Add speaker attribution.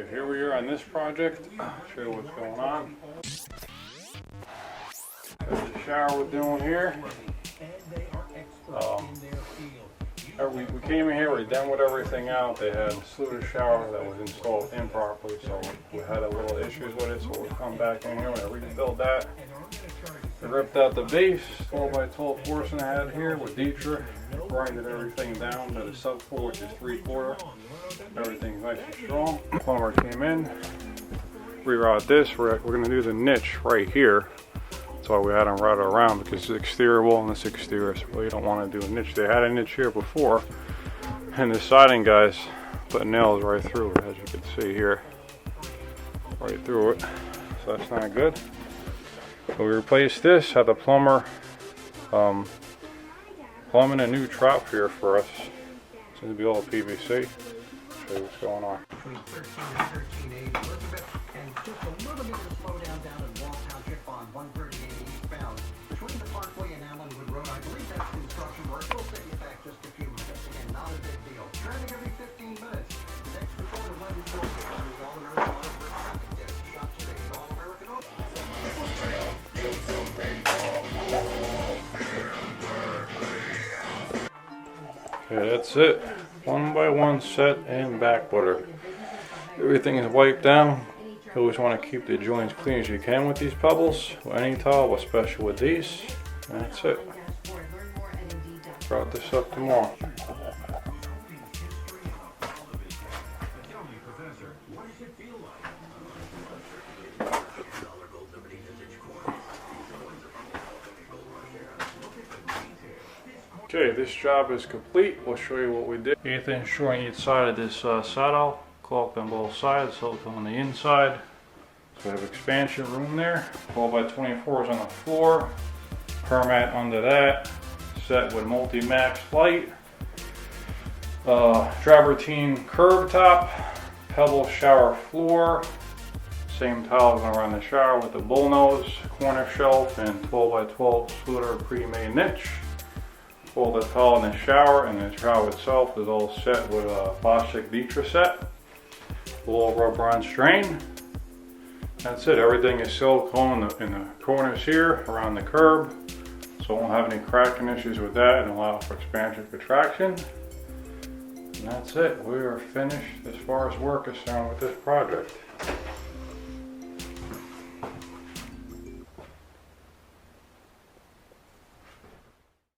Speaker 1: Okay, here we are on this project. I'll show you what's going on. There's the shower we're doing here. We came in here, we demoed everything out. They had a slew shower that was installed improperly, so we had a little issues with it, so we'll come back in here and rebuild that. We ripped out the base, 12 by 12 porcelain I had here with Dietrich, grinded everything down to the subfloor, which is 3/4. Everything's nice and strong. Plumber came in, rerouted this. We're gonna do the niche right here. That's why we had them route it around, because the exterior wall and this exterior, so you don't want to do a niche. They had a niche here before, and the siding guys put nails right through it, as you can see here, right through it. So that's not good. So we replaced this. Had the plumber plumbing a new trap here for us. It's going to be all PVC. Show you what's going on.
Speaker 2: Between 13 and 1380 Elizabeth, and just a little bit of a slowdown down in Wall Township on 138 eastbound. Between the Parkway and Allenwood Road, I believe that's construction work. We'll set you back just a few minutes. Again, not a big deal. Traffic every 15 minutes. Next report of Wendy Phillips is All American Auto for traffic desk. Shop today at All American Auto.
Speaker 1: Okay, that's it. 1x1 set and backwater. Everything is wiped down. You always want to keep the joints clean as you can with these pebbles, with any tile, but especially with these. And that's it. Route this up tomorrow. Okay, this job is complete. We'll show you what we did. 1/8 inch short on each side of this saddle, caulked on both sides, silicone on the inside. So we have expansion room there. 12 by 24s on the floor. Permat under that. Set with multi-max light. Travertine curb top. Pebble shower floor. Same tiles around the shower with the bullnose, corner shelf, and 12 by 12 Scooter pre-made niche. All the tile in the shower, and the shower itself is all set with a plastic Dietrich set. A little rubber on strain. That's it. Everything is silicone in the corners here around the curb, so won't have any cracking issues with that, and allow for expansion contraction. And that's it. We are finished as far as work is concerned with this project.